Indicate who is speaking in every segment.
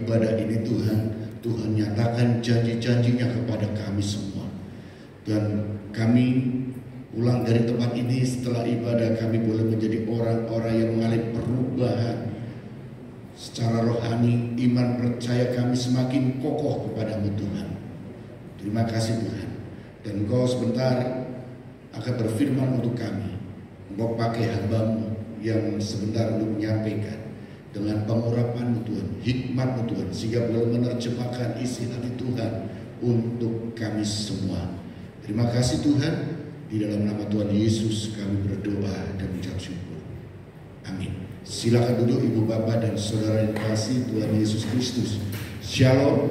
Speaker 1: ibadah ini Tuhan nyatakan janji-janjinya kepada kami semua. Dan kami pulang dari tempat ini setelah ibadah, kami boleh menjadi orang-orang yang mengalami perubahan secara rohani. Iman percaya kami semakin kokoh kepadamu Tuhan. Terima kasih Tuhan. Dan Engkau sebentar akan berfirman untuk kami. Engkau pakai hamba-Mu yang sebentar untuk menyampaikan dengan pengurapan Tuhan, hikmat Tuhan, sehingga boleh menerjemahkan isi hati Tuhan untuk kami semua. Terima kasih Tuhan. Di dalam nama Tuhan Yesus kami berdoa dan mengucap syukur. Amin. Silakan duduk Ibu Bapak dan Saudara yang kasih Tuhan Yesus Kristus. Shalom.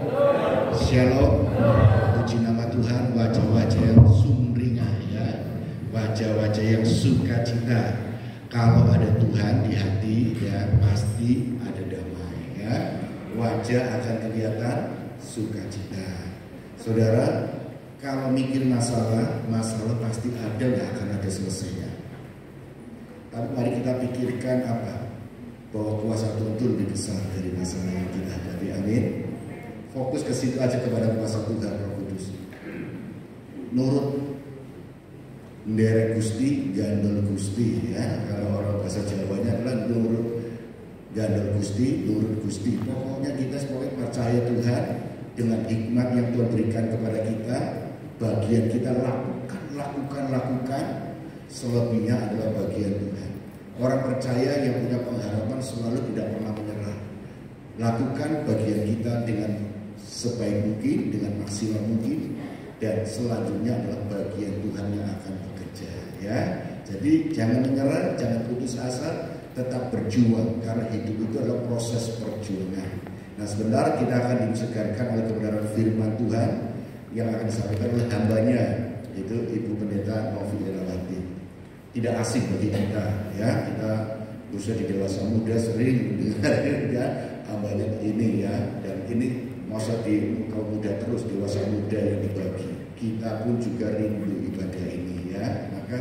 Speaker 1: Shalom. Puji nama Tuhan. Wajah-wajah yang sumringah ya, wajah-wajah yang sukacita. Kalau ada Tuhan di hati ya, pasti ada damai ya. Wajah akan kelihatan sukacita. Saudara, kalau mikir masalah pasti ada, nggak akan ada selesainya. Tapi mari kita pikirkan apa? Bahwa kuasa Tuhan itu lebih besar dari masalah yang kita hadapi. Amin. Fokus ke situ aja, kepada kuasa Tuhan Roh Kudus. Nurut nderek Gusti, gandol Gusti ya. Kalau orang bahasa Jawanya adalah nurut gandol Gusti, nurut Gusti. Pokoknya kita semuanya percaya Tuhan dengan hikmat yang Tuhan berikan kepada kita. Bagian kita lakukan. Selebihnya adalah bagian Tuhan. Orang percaya yang punya pengharapan selalu tidak pernah menyerah. Lakukan bagian kita dengan sebaik mungkin, dengan maksimal mungkin, dan selanjutnya adalah bagian Tuhan yang akan bekerja ya. Jadi jangan menyerah, jangan putus asa, tetap berjuang, karena hidup itu adalah proses perjuangan. Nah sebentar kita akan disegarkan oleh kebenaran firman Tuhan yang akan disampaikan oleh hambanya, yaitu Ibu Pendeta Novi Irawati. Tidak asing bagi kita ya, kita berusaha di dewasa muda sering mendengar ya hambanya ini ya, dan ini masa di kaum muda terus, dewasa muda yang dibagi. Kita pun juga rindu ibadah ini ya. Maka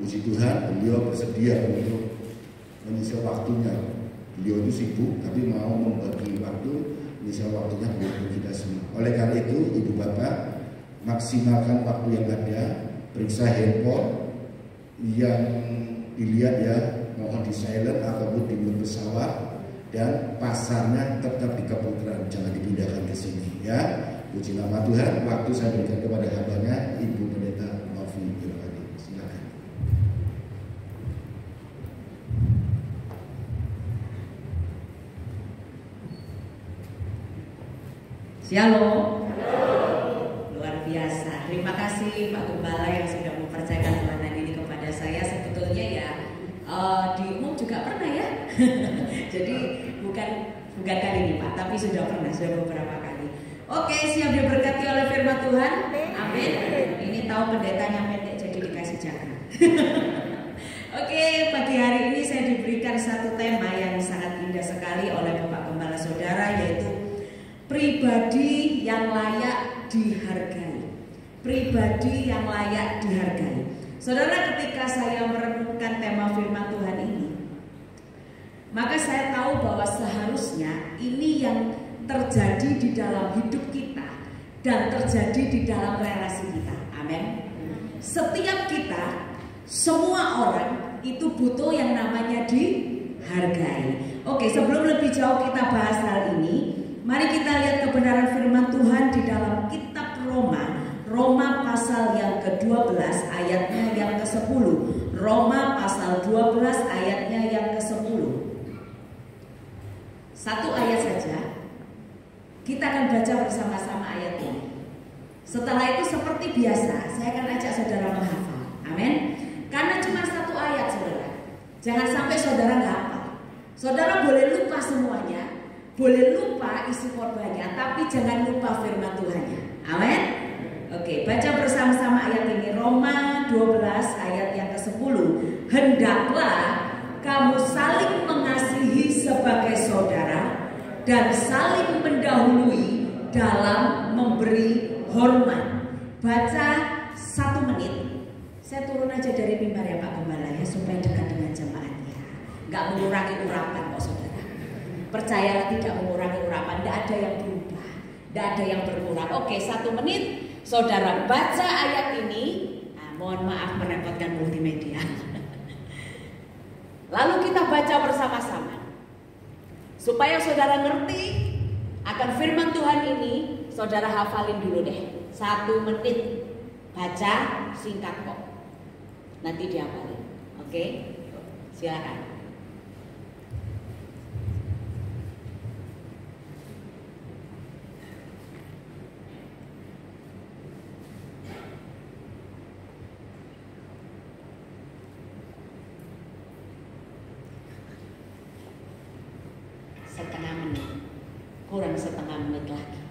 Speaker 1: puji Tuhan, beliau bersedia untuk mengisi waktunya. Beliau itu sibuk tapi mau membagi waktu, mengisi waktunya untuk kita semua. Oleh karena itu Ibu Bapak, maksimalkan waktu yang ada. Periksa handphone yang dilihat ya, mohon di silent ataupun di mute pesawat. Dan pasarnya tetap di Keputaran, jangan dipindahkan ke sini ya. Puji nama Tuhan. Waktu saya berikan kepada hambanya Ibu Pendeta Novi Irawati. Silakan.
Speaker 2: Shalom. Luar biasa. Terima kasih Pak Gembala yang sudah mempercayakan pelayanan ini kepada saya. Sebetulnya ya di umum juga pernah ya. Jadi bukan kali ini Pak, tapi sudah beberapa kali. Oke, siap diberkati oleh firman Tuhan. Amin. Ini tahu pendetanya pendek jadi dikasih jaga. Oke, pagi hari ini saya diberikan satu tema yang sangat indah sekali oleh Bapak Gembala Saudara, yaitu pribadi yang layak dihargai. Pribadi yang layak dihargai. Saudara, ketika saya merenungkan tema firman Tuhan ini, maka saya tahu bahwa seharusnya ini yang terjadi di dalam hidup kita dan terjadi di dalam relasi kita. Amin. Setiap kita, semua orang itu butuh yang namanya dihargai. Oke, sebelum lebih jauh kita bahas hal ini, mari kita lihat kebenaran firman Tuhan di dalam kitab Roma pasal yang ke-12 ayatnya yang ke-10. Roma pasal 12 ayatnya yang ke-10. Satu ayat saja. Kita akan baca bersama-sama ayat ini. Setelah itu seperti biasa, saya akan ajak saudara menghafal. Amin. Karena cuma satu ayat saudara. Jangan sampai saudara nggak hafal. Saudara boleh lupa semuanya, boleh lupa isi khotbahnya, tapi jangan lupa firman Tuhannya. Amin. Oke, baca bersama-sama ayat ini. Roma 12 ayat yang ke-10. Hendaklah kamu saling mengasihi sebagai saudara dan saling mendahului dalam memberi hormat. Baca 1 menit. Saya turun aja dari mimbar ya Pak Gembala ya, supaya dekat dengan jemaatnya. Nggak mengurangi urapan kok saudara. Percayalah tidak mengurangi urapan, tidak ada yang berubah, tidak ada yang berkurang. Oke, 1 menit saudara baca ayat ini. Nah, mohon maaf merepotkan multimedia. Lalu kita baca bersama-sama supaya saudara ngerti akan firman Tuhan ini. Saudara hafalin dulu deh, 1 menit baca singkat kok, nanti dihafalin. Oke, silakan. Setengah menit, kurang setengah menit lagi.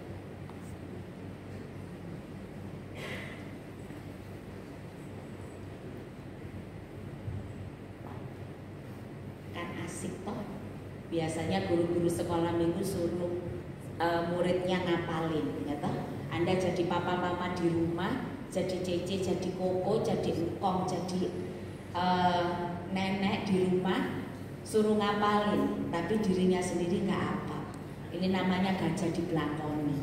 Speaker 2: Kan asik toh. Biasanya guru-guru sekolah minggu suruh muridnya ngapalin, ya toh. Anda jadi papa-mama di rumah, jadi cece, jadi koko, jadi engkong, jadi nenek di rumah, suruh ngapalin, tapi dirinya sendiri nggak apa. Ini namanya gajah di belakoni.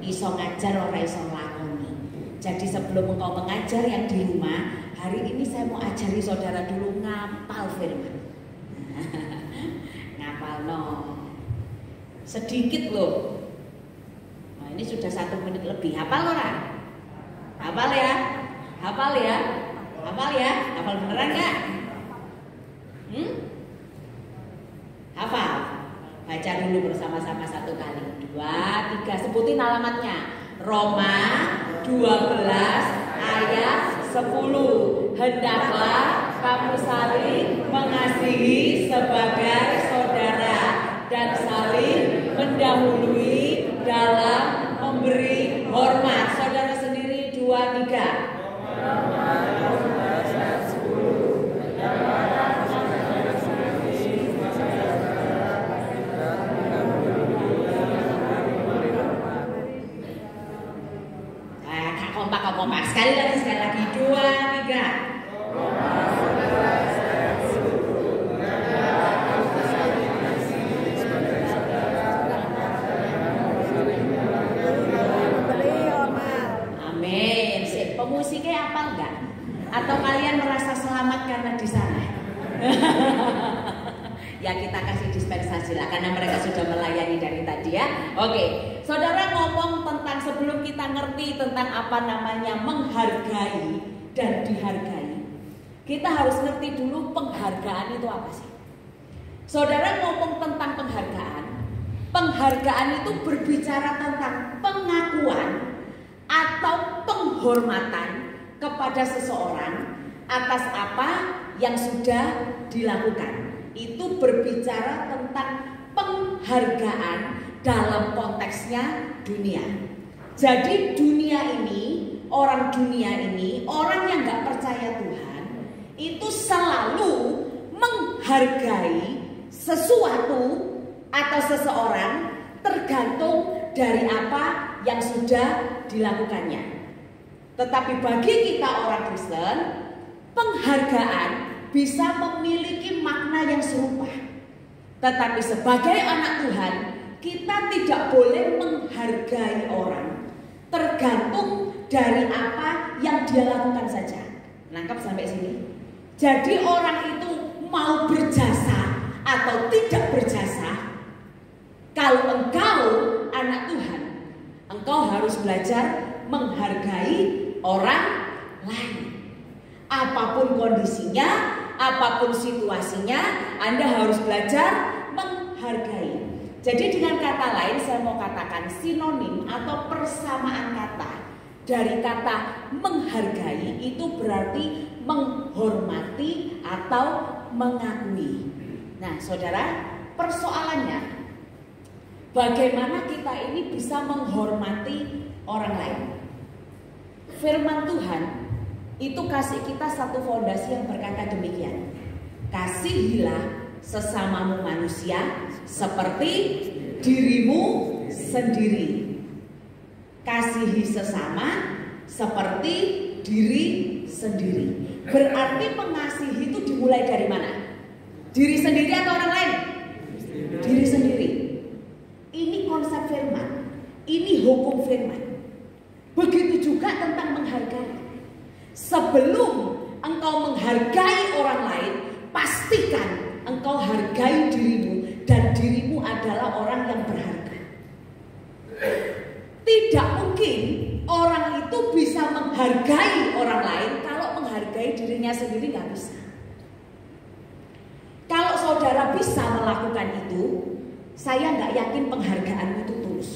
Speaker 2: Iso ngajar orang iso lakoni. Jadi sebelum engkau mengajar yang di rumah, hari ini saya mau ajari saudara dulu ngapal firman. Ngapal no. Sedikit loh. Nah, ini sudah 1 menit lebih. Hafal orang? Hafal ya? Hafal ya? Hafal ya? Hafal beneran nggak? Hafal? Baca dulu bersama-sama 1 kali. 2, 3, sebutin alamatnya. Roma 12 ayat 10. Hendaklah kamu saling mengasihi sebagai saudara dan saling mendahului dalam memberi hormat. Saudara sendiri 2, 3. Kompak. Sekali lagi 2, 3. Amin. Pemusiknya apa enggak? Atau kalian merasa selamat karena di sana? Ya kita kasih dispensasi lah karena mereka sudah melayani dari tadi ya. Oke, saudara ngomong tentang sebelum kita ngerti tentang apa namanya menghargai dan dihargai, kita harus ngerti dulu penghargaan itu apa sih. Saudara ngomong tentang penghargaan, penghargaan itu berbicara tentang pengakuan atau penghormatan kepada seseorang atas apa yang sudah dilakukan. Itu berbicara tentang penghargaan dalam konteksnya dunia. Jadi dunia ini, orang yang gak percaya Tuhan itu selalu menghargai sesuatu atau seseorang tergantung dari apa yang sudah dilakukannya. Tetapi bagi kita orang Kristen, penghargaan bisa memiliki makna yang serupa. Tetapi sebagai anak Tuhan, kita tidak boleh menghargai orang tergantung dari apa yang dia lakukan saja. Nangkap sampai sini? Jadi orang itu mau berjasa atau tidak berjasa, kalau engkau anak Tuhan, engkau harus belajar menghargai orang lain. Apapun kondisinya, apapun situasinya, Anda harus belajar menghargai. Jadi dengan kata lain saya mau katakan sinonim atau persamaan kata dari kata menghargai itu berarti menghormati atau mengakui. Nah saudara, persoalannya bagaimana kita ini bisa menghormati orang lain. Firman Tuhan itu kasih kita satu fondasi yang berkata demikian. Kasihilah sesamamu manusia seperti dirimu sendiri. Kasihi sesama seperti diri sendiri. Berarti mengasihi itu dimulai dari mana? Diri sendiri atau orang lain? Diri sendiri.
Speaker 3: firman. Begitu juga tentang menghargai. Sebelum engkau menghargai orang lain, pastikan engkau hargai dirimu dan dirimu adalah orang yang berharga. Tidak mungkin orang itu bisa menghargai orang lain kalau menghargai dirinya sendiri nggak bisa. Kalau saudara bisa melakukan itu, saya nggak yakin penghargaanmu itu tulus.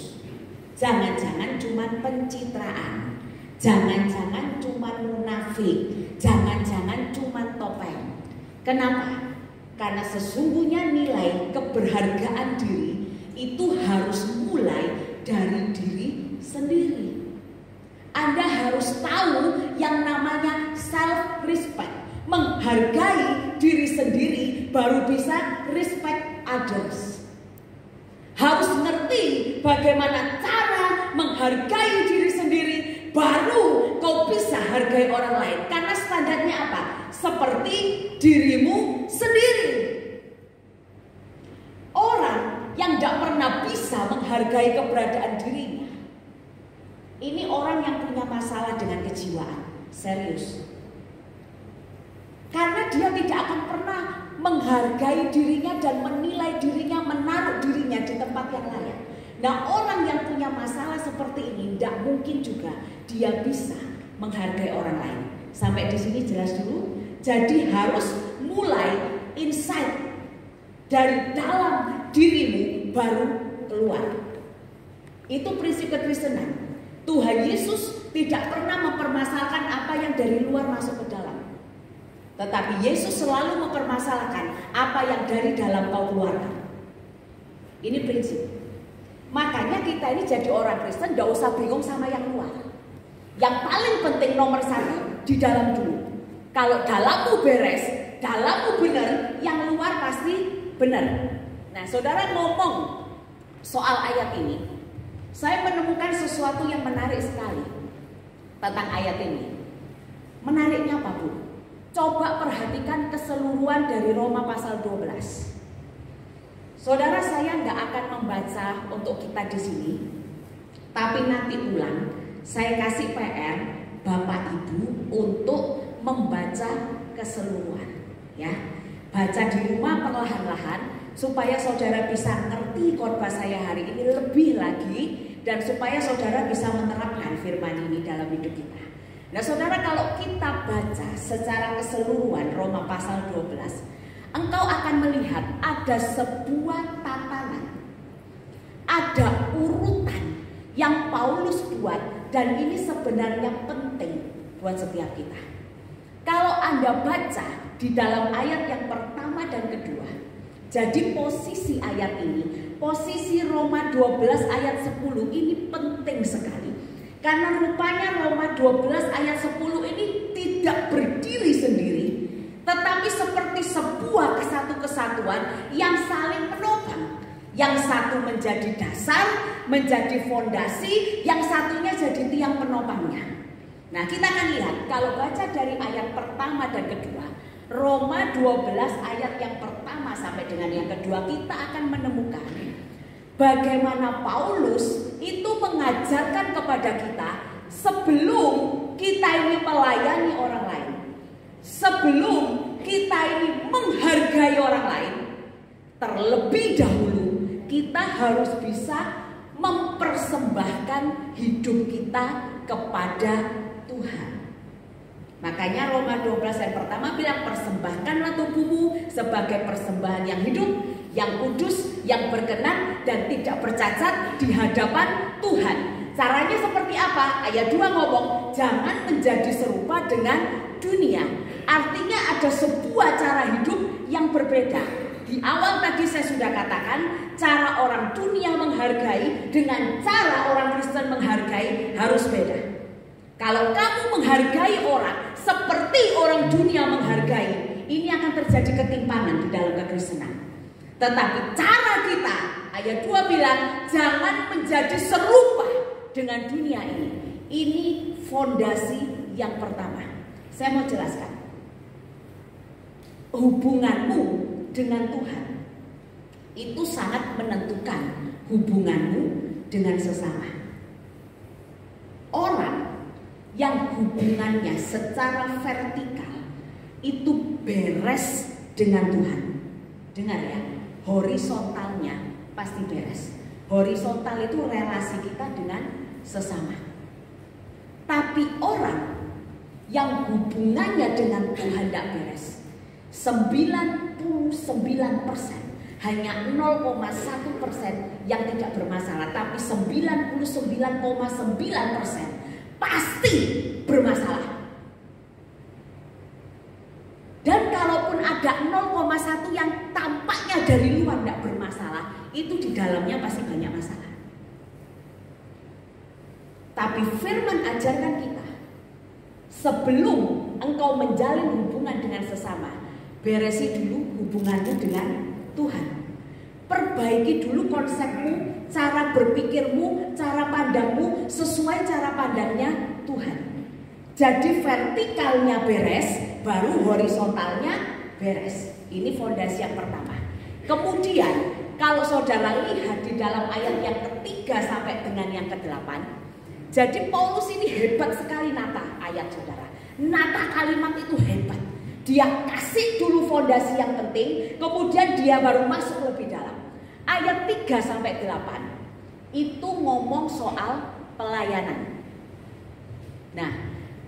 Speaker 3: Jangan-jangan cuma pencitraan, jangan-jangan cuma munafik, jangan-jangan cuma topeng. Kenapa? Karena sesungguhnya nilai keberhargaan diri itu harus mulai dari diri sendiri. Anda harus tahu yang namanya self-respect. Menghargai diri sendiri baru bisa respect others. Harus ngerti bagaimana cara menghargai diri sendiri, baru kau bisa hargai orang lain. Karena standarnya apa? Seperti dirimu sendiri. Orang yang tidak pernah bisa menghargai keberadaan dirinya, ini orang yang punya masalah dengan kejiwaan. Serius. Karena dia tidak akan pernah menghargai dirinya dan menilai dirinya, menaruh dirinya di tempat yang layak. Nah, orang yang punya masalah seperti ini tidak mungkin juga dia bisa menghargai orang lain. Sampai di sini jelas dulu. Jadi harus mulai inside dari dalam dirimu baru keluar. Itu prinsip kekristenan. Tuhan Yesus tidak pernah mempermasalahkan apa yang dari luar masuk ke dalam. Tetapi Yesus selalu mempermasalahkan apa yang dari dalam kau keluarkan. Ini prinsip. Makanya kita ini jadi orang Kristen gak usah bingung sama yang luar. Yang paling penting nomor satu di dalam dulu. Kalau dalammu beres, dalammu benar, yang luar pasti benar. Nah, saudara ngomong soal ayat ini, saya menemukan sesuatu yang menarik sekali tentang ayat ini. Menariknya apa, Bu? Coba perhatikan keseluruhan dari Roma pasal 12. Saudara, saya nggak akan membaca untuk kita di sini, tapi nanti ulang saya kasih PR Bapak Ibu untuk membaca keseluruhan, ya. Baca di rumah perlahan-lahan supaya saudara bisa ngerti khotbah saya hari ini lebih lagi dan supaya saudara bisa menerapkan firman ini dalam hidup kita. Nah, saudara, kalau kita baca secara keseluruhan Roma pasal 12, engkau akan melihat ada sebuah tatanan, ada urutan yang Paulus buat dan ini sebenarnya penting buat setiap kita. Kalau Anda baca di dalam ayat yang pertama dan kedua, jadi posisi ayat ini, posisi Roma 12 ayat 10 ini penting sekali. Karena rupanya Roma 12 ayat 10 ini tidak berdiri sendiri, tetapi seperti sebuah kesatuan yang saling menopang. Yang satu menjadi dasar, menjadi fondasi, yang satunya jadi tiang penopangnya. Nah, kita akan lihat kalau baca dari ayat pertama dan kedua, Roma 12 ayat yang pertama sampai dengan yang kedua, kita akan menemukan bagaimana Paulus itu mengajarkan kepada kita sebelum kita ini melayani orang lain, sebelum kita ini menghargai orang lain, terlebih dahulu kita harus bisa mempersembahkan hidup kita kepada Tuhan. Makanya Roma 12 ayat pertama bilang persembahkanlah tubuhmu sebagai persembahan yang hidup, yang kudus, yang berkenan dan tidak bercacat di hadapan Tuhan. Caranya seperti apa? Ayat 2 ngomong jangan menjadi serupa dengan dunia. Artinya ada sebuah cara hidup yang berbeda. Di awal tadi saya sudah katakan cara orang dunia menghargai dengan cara orang Kristen menghargai harus beda. Kalau kamu menghargai orang seperti orang dunia menghargai, ini akan terjadi ketimpangan di dalam kekristenan. Tetapi cara kita, ayat 2 bilang, jangan menjadi serupa dengan dunia ini. Ini fondasi yang pertama. Saya mau jelaskan. Hubunganmu dengan Tuhan itu sangat menentukan hubunganmu dengan sesama. hubungannya secara vertikal itu beres dengan Tuhan. Dengar ya, horizontalnya pasti beres. Horizontal itu relasi kita dengan sesama. Tapi orang yang hubungannya dengan Tuhan tidak beres, 99%, hanya 0,1% yang tidak bermasalah, tapi 99,9% pasti bermasalah. Dan kalaupun ada 0,1 yang tampaknya dari luar tidak bermasalah, itu di dalamnya pasti banyak masalah. Tapi firman ajarkan kita, sebelum engkau menjalin hubungan dengan sesama, beresi dulu hubunganmu dengan Tuhan. Perbaiki dulu konsepmu, cara berpikirmu, cara pandangmu sesuai cara pandangnya Tuhan. Jadi vertikalnya beres, baru horizontalnya beres. Ini fondasi yang pertama. Kemudian kalau saudara lihat di dalam ayat yang ketiga sampai dengan yang ke-8, jadi Paulus ini hebat sekali nata ayat saudara. Nata kalimat itu hebat. Dia kasih dulu fondasi yang penting, kemudian dia baru masuk lebih dalam. Ayat 3 sampai 8 itu ngomong soal pelayanan. Nah,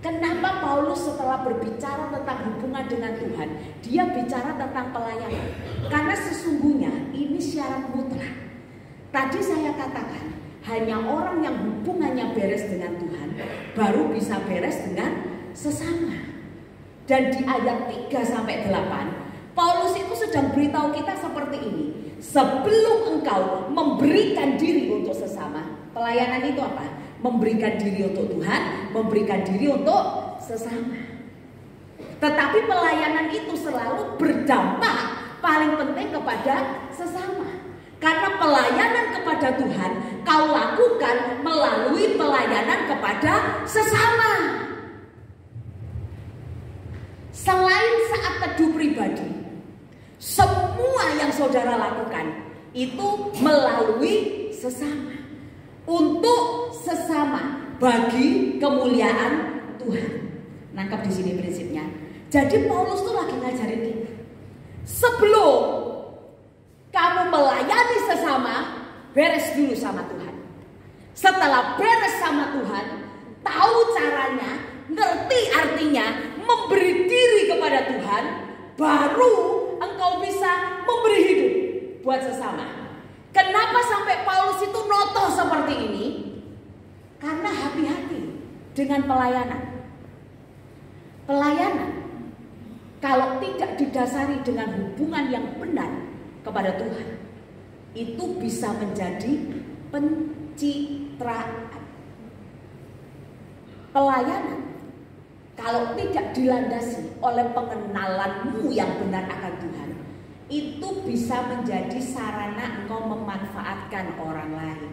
Speaker 3: kenapa Paulus setelah berbicara tentang hubungan dengan Tuhan, dia bicara tentang pelayanan? Karena sesungguhnya ini syarat mutlak. Tadi saya katakan, hanya orang yang hubungannya beres dengan Tuhan baru bisa beres dengan sesama. Dan di ayat 3 sampai 8, Paulus itu sedang beritahu kita seperti ini. Sebelum engkau memberikan diri untuk sesama, pelayanan itu apa? Memberikan diri untuk Tuhan, memberikan diri untuk sesama. Tetapi pelayanan itu selalu berdampak paling penting kepada sesama. Karena pelayanan kepada Tuhan kau lakukan melalui pelayanan kepada sesama. Selain saat teduh pribadi, semua yang saudara lakukan itu melalui sesama. Untuk sesama, bagi kemuliaan Tuhan. Nangkap di sini prinsipnya. Jadi Paulus tuh lagi ngajarin kita, sebelum kamu melayani sesama, beres dulu sama Tuhan. Setelah beres sama Tuhan, tahu caranya, ngerti artinya, memberi diri kepada Tuhan, baru engkau bisa memberi hidup buat sesama. Kenapa sampai Paulus itu noto seperti ini? Karena hati-hati dengan pelayanan. Pelayanan kalau tidak didasari dengan hubungan yang benar kepada Tuhan, itu bisa menjadi pencitraan. Pelayanan kalau tidak dilandasi oleh pengenalanmu yang benar akan Tuhan, itu bisa menjadi sarana engkau memanfaatkan orang lain.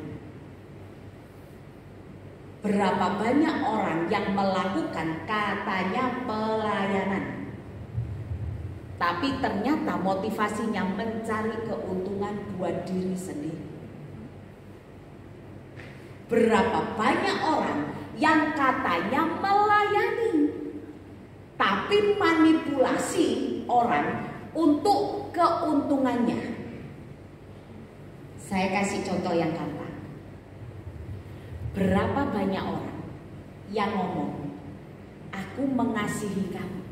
Speaker 3: Berapa banyak orang yang melakukan katanya pelayanan, tapi ternyata motivasinya mencari keuntungan buat diri sendiri. Berapa banyak orang yang katanya melayani, tapi manipulasi orang untuk keuntungannya. Saya kasih contoh yang gampang. Berapa banyak orang yang ngomong, aku mengasihi kamu,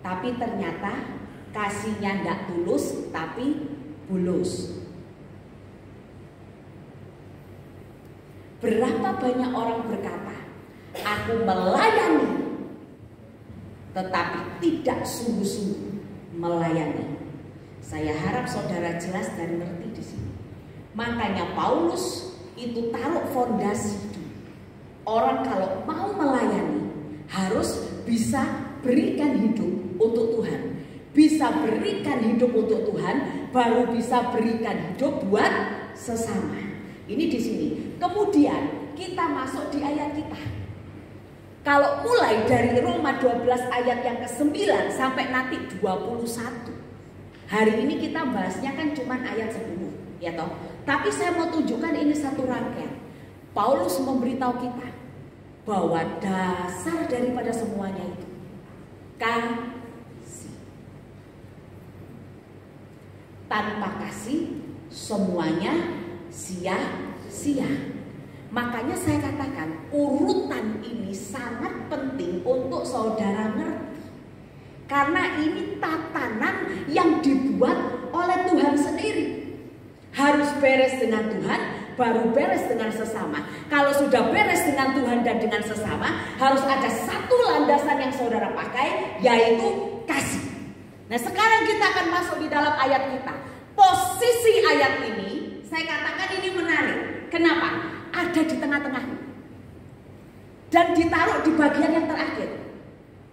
Speaker 3: tapi ternyata kasihnya tidak tulus, tapi bulus. Berapa banyak orang berkata, aku melayani, tetapi tidak sungguh-sungguh melayani. Saya harap saudara jelas dan ngerti di sini. Makanya Paulus itu taruh fondasi dulu. Orang kalau mau melayani harus bisa berikan hidup untuk Tuhan. Bisa berikan hidup untuk Tuhan, baru bisa berikan hidup buat sesama. Ini di sini. Kemudian kita masuk di ayat kita. Kalau mulai dari Roma 12 ayat yang ke-9 sampai nanti 21. Hari ini kita bahasnya kan cuma ayat 10, ya toh. Tapi saya mau tunjukkan ini satu rangkaian. Paulus memberitahu kita bahwa dasar daripada semuanya itu kasih. Tanpa kasih semuanya sia-sia. Makanya saya katakan urutan ini sangat penting untuk saudara ngerti. Karena ini tatanan yang dibuat oleh Tuhan sendiri. Harus beres dengan Tuhan, baru beres dengan sesama. Kalau sudah beres dengan Tuhan dan dengan sesama, harus ada satu landasan yang saudara pakai, yaitu kasih. Nah, sekarang kita akan masuk di dalam ayat kita. Posisi ayat ini, saya katakan ini menarik. Kenapa? Ada di tengah-tengah. Dan ditaruh di bagian yang terakhir.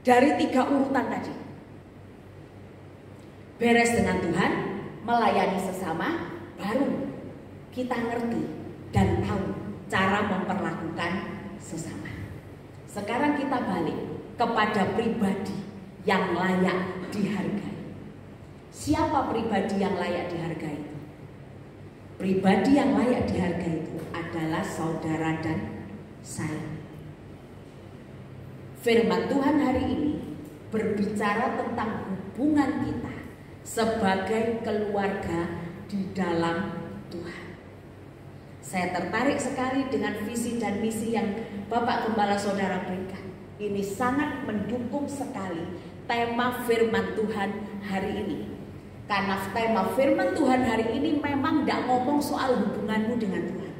Speaker 3: Dari 3 urutan tadi. Beres dengan Tuhan, melayani sesama, baru kita ngerti dan tahu cara memperlakukan sesama. Sekarang kita balik kepada pribadi yang layak dihargai. Siapa pribadi yang layak dihargai itu? Pribadi yang layak dihargai itu adalah saudara dan saya. Firman Tuhan hari ini berbicara tentang hubungan kita sebagai keluarga di dalam Tuhan. Saya tertarik sekali dengan visi dan misi yang Bapak Gembala Saudara berikan. Ini sangat mendukung sekali tema firman Tuhan hari ini. Karena tema firman Tuhan hari ini memang tidak ngomong soal hubunganmu dengan Tuhan.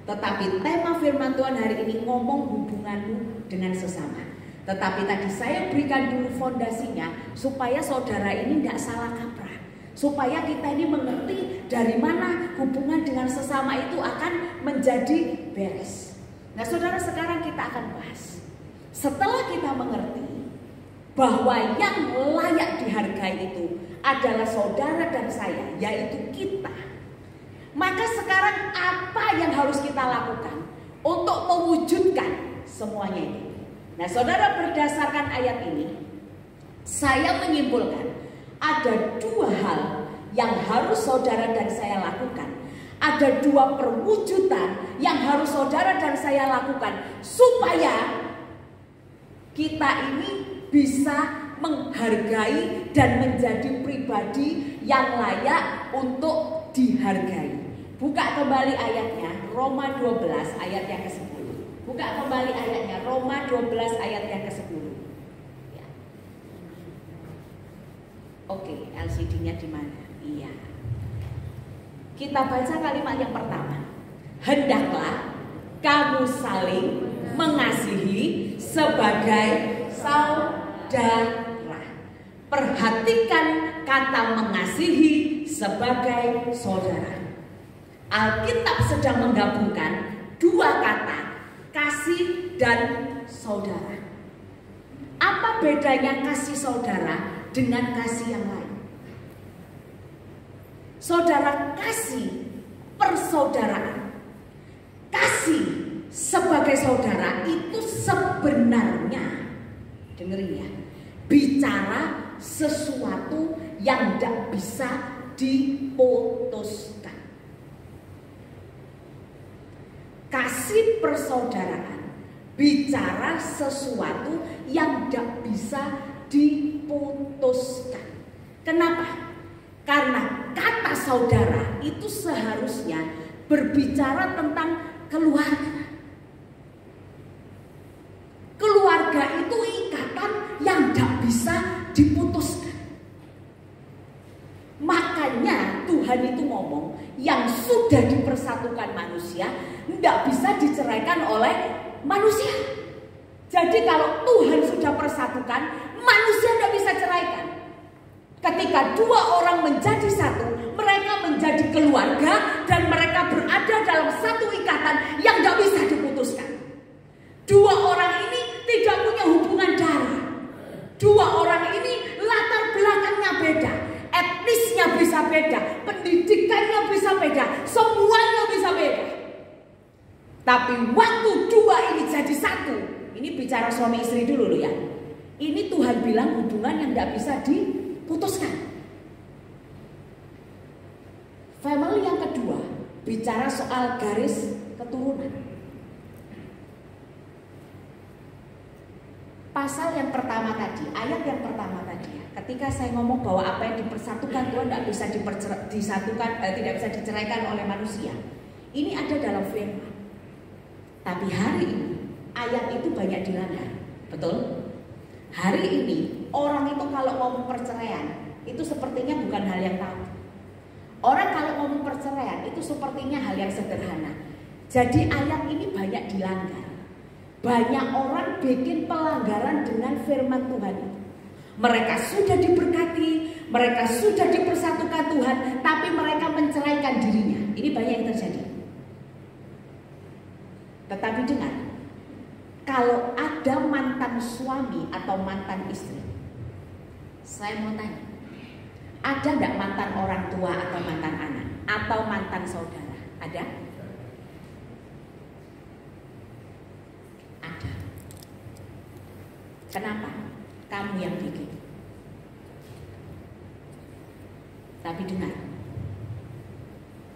Speaker 3: Tetapi tema firman Tuhan hari ini ngomong hubunganmu dengan sesama. Tetapi tadi saya berikan dulu fondasinya supaya saudara ini tidak salah kaprah. Supaya kita ini mengerti dari mana hubungan dengan sesama itu akan menjadi beres. Nah, saudara, sekarang kita akan bahas. Setelah kita mengerti bahwa yang layak dihargai itu adalah saudara dan saya, yaitu kita. Maka sekarang apa yang harus kita lakukan untuk mewujudkan semuanya ini? Nah, saudara, berdasarkan ayat ini, saya menyimpulkan ada 2 hal yang harus saudara dan saya lakukan. Ada 2 perwujudan yang harus saudara dan saya lakukan supaya kita ini bisa menghargai dan menjadi pribadi yang layak untuk dihargai. Buka kembali ayatnya, Roma 12 ayat yang ke-10. Buka kembali ayatnya, Roma 12 ayat yang ke-10. Ya. Oke, LCD-nya di mana? Iya. Kita baca kalimat yang pertama. Hendaklah kamu saling mengasihi sebagai saudara. Perhatikan kata mengasihi sebagai saudara. Alkitab sedang menggabungkan 2 kata, kasih dan saudara. Apa bedanya kasih saudara dengan kasih yang lain? Saudara, kasih persaudaraan, kasih sebagai saudara itu sebenarnya, dengerin ya, bicara sesuatu yang tidak bisa diputuskan. Kasih persaudaraan bicara sesuatu yang tidak bisa diputuskan. Kenapa? Karena kata saudara itu seharusnya berbicara tentang keluarga. Keluarga itu ikatan yang tidak bisa diputuskan. Makanya Tuhan itu ngomong yang sudah dipersatukan manusia tidak bisa diceraikan oleh manusia. Jadi kalau Tuhan sudah persatukan, manusia tidak bisa ceraikan. Ketika 2 orang menjadi satu, mereka menjadi keluarga dan mereka berada dalam satu ikatan yang tidak bisa diputuskan. 2 orang ini tidak punya hubungan darah. 2 orang ini latar belakangnya beda, etnisnya bisa beda, pendidikannya bisa beda, semuanya bisa beda. Tapi waktu 2 ini jadi satu, ini bicara suami istri dulu ya. Ini Tuhan bilang hubungan yang tidak bisa diputuskan. Family yang kedua bicara soal garis keturunan. pasal yang pertama tadi, ayat yang pertama tadi ya, ketika saya ngomong bahwa apa yang dipersatukan Tuhan tidak bisa tidak bisa diceraikan oleh manusia. Ini ada dalam firman. Tapi hari ini ayat itu banyak dilanggar, betul? Hari ini orang itu kalau ngomong perceraian itu sepertinya bukan hal yang tabu. Orang kalau ngomong perceraian itu sepertinya hal yang sederhana. Jadi ayat ini banyak dilanggar. Banyak orang bikin pelanggaran dengan firman Tuhan itu. Mereka sudah diberkati, mereka sudah dipersatukan Tuhan, tapi mereka menceraikan dirinya. Ini banyak yang terjadi. Tetapi dengar, kalau ada mantan suami atau mantan istri, saya mau tanya, ada enggak mantan orang tua atau mantan anak atau mantan saudara? Ada? Ada. Kenapa? Kamu yang bikin. Tapi dengar,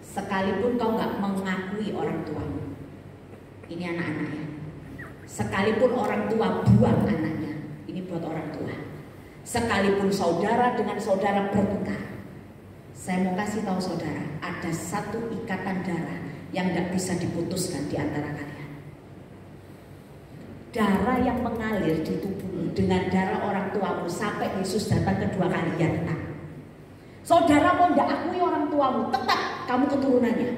Speaker 3: sekalipun kau nggak mengakui orang tuamu, ini anak-anaknya. Sekalipun orang tua buang anaknya, ini buat orang tua. Sekalipun saudara dengan saudara bertengkar, saya mau kasih tahu saudara, ada satu ikatan darah yang tidak bisa diputuskan di antara kalian. Darah yang mengalir di tubuhmu dengan darah orang tuamu sampai Yesus datang kedua kali, ya tetap. Saudara mau tidak akui orang tuamu, tetap kamu keturunannya.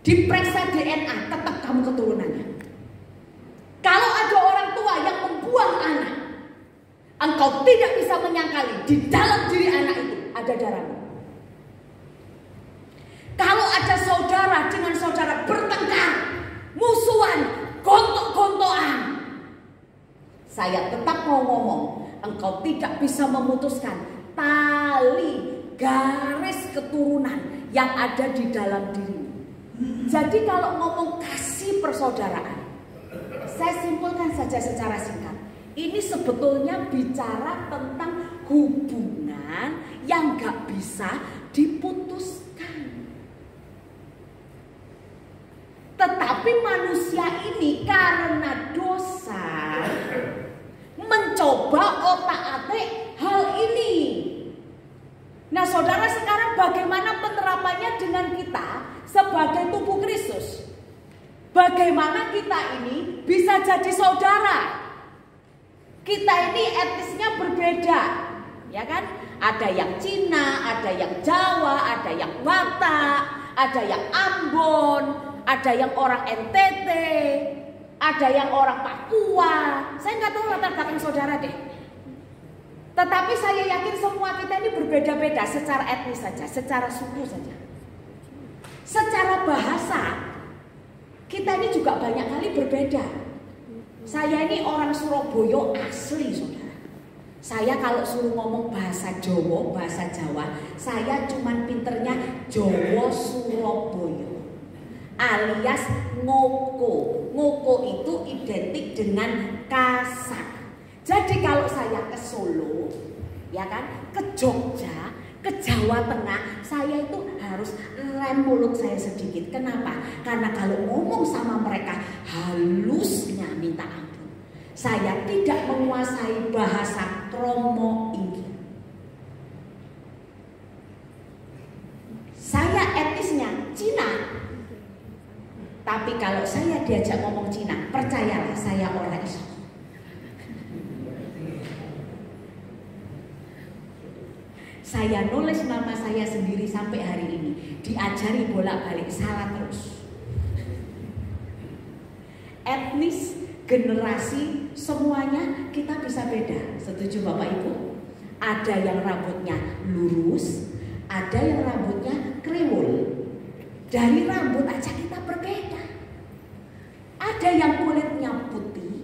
Speaker 3: Diperiksa DNA, tetap kamu keturunannya. Kalau ada orang tua yang membuang anak, engkau tidak bisa menyangkali di dalam diri anak itu ada darahmu. Kalau ada saudara dengan saudara bertengkar, musuhan, gontok-gontokan, saya tetap mau ngomong, engkau tidak bisa memutuskan tali garis keturunan yang ada di dalam dirimu. Jadi kalau ngomong kasih persaudaraan, saya simpulkan saja secara singkat. Ini sebetulnya bicara tentang hubungan yang gak bisa diputuskan. Tetapi manusia ini karena dosa mencoba otak-atik hal ini. Nah saudara, sekarang bagaimana penerapannya dengan kita sebagai tubuh Kristus? Bagaimana kita ini bisa jadi saudara? Kita ini etnisnya berbeda, ya kan? Ada yang Cina, ada yang Jawa, ada yang Batak, ada yang Ambon, ada yang orang NTT, ada yang orang Papua. Saya nggak tahu latar belakang saudara deh. Tetapi saya yakin semua kita ini berbeda-beda secara etnis saja, secara suku saja. Secara bahasa, kita ini juga banyak kali berbeda. Saya ini orang Surabaya asli, saudara. Saya kalau suruh ngomong bahasa Jawa, bahasa Jawa, saya cuman pinternya Jawa Surabaya, alias ngoko. Ngoko itu identik dengan kasar. Jadi kalau saya ke Solo, ya kan, ke Jogja, ke Jawa Tengah, saya itu harus rem mulut saya sedikit. Kenapa? Karena kalau ngomong sama mereka halusnya minta ampun. Saya tidak menguasai bahasa kromo inggil. Saya etnisnya Cina. Tapi kalau saya diajak ngomong Cina, percayalah saya orang iso. Saya nulis nama saya sendiri sampai hari ini, diajari bolak-balik salah terus. Etnis, generasi, semuanya kita bisa beda. Setuju Bapak Ibu? Ada yang rambutnya lurus, ada yang rambutnya kriwul. Dari rambut aja kita berbeda. Ada yang kulitnya putih,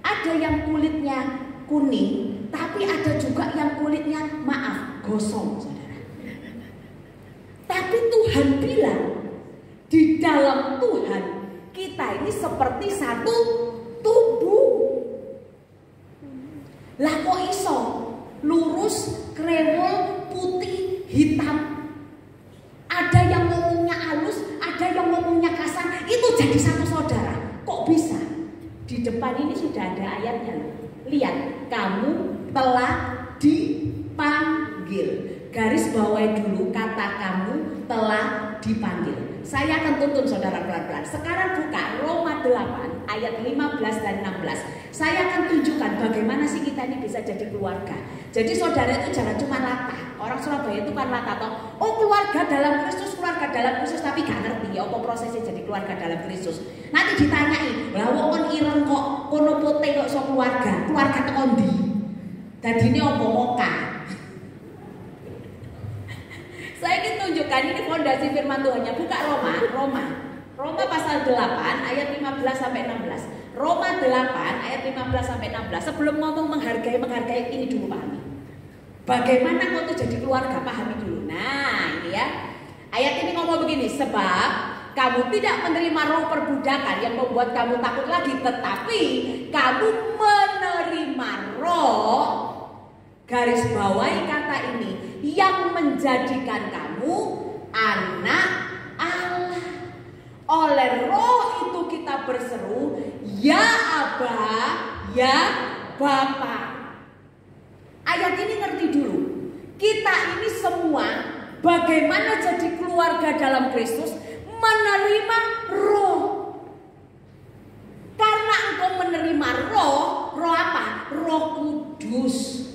Speaker 3: ada yang kulitnya kuning, tapi ada juga yang kulitnya gosong, saudara. Tapi Tuhan bilang di dalam Tuhan kita ini seperti satu tubuh. Lah kok iso lurus, krewol, putih, hitam? Ada yang ngomongnya halus, ada yang ngomongnya kasar. Itu jadi satu saudara. Kok bisa? Di depan ini sudah ada ayatnya loh. Lihat, kamu telah dipanggil. Garis bawahi dulu kata kamu telah dipanggil. Saya akan tuntun saudara pelan-pelan. Sekarang buka Roma 8 ayat 15 dan 16. Saya akan tunjukkan bagaimana sih kita ini bisa jadi keluarga. Jadi saudara itu jangan cuma latah. Orang Surabaya itu kan latah toh. Oh, keluarga dalam Kristus, tapi gak ngerti ya apa prosesnya jadi keluarga dalam Kristus. Nanti ditanyai, lah wong kon ireng kok kono pote kok iso keluarga tekan ndi? Dadine apa moka? Saya ingin tunjukkan ini fondasi firman Tuhannya. Buka Roma pasal 8 ayat 15 sampai 16. Roma 8 ayat 15 sampai 16. Sebelum ngomong menghargai ini dulu pahami. Bagaimana kau tuh jadi keluarga, pahami dulu. Nah, ini ya. Ayat ini ngomong begini, sebab kamu tidak menerima roh perbudakan yang membuat kamu takut lagi, tetapi kamu menerima roh, garis bawahi kata ini, yang menjadikan kamu anak Allah. Oleh roh itu kita berseru, ya Aba, ya Bapa. Ayat ini ngerti dulu. Kita ini semua bagaimana jadi keluarga dalam Kristus, menerima roh. Karena engkau menerima roh apa? Roh Kudus.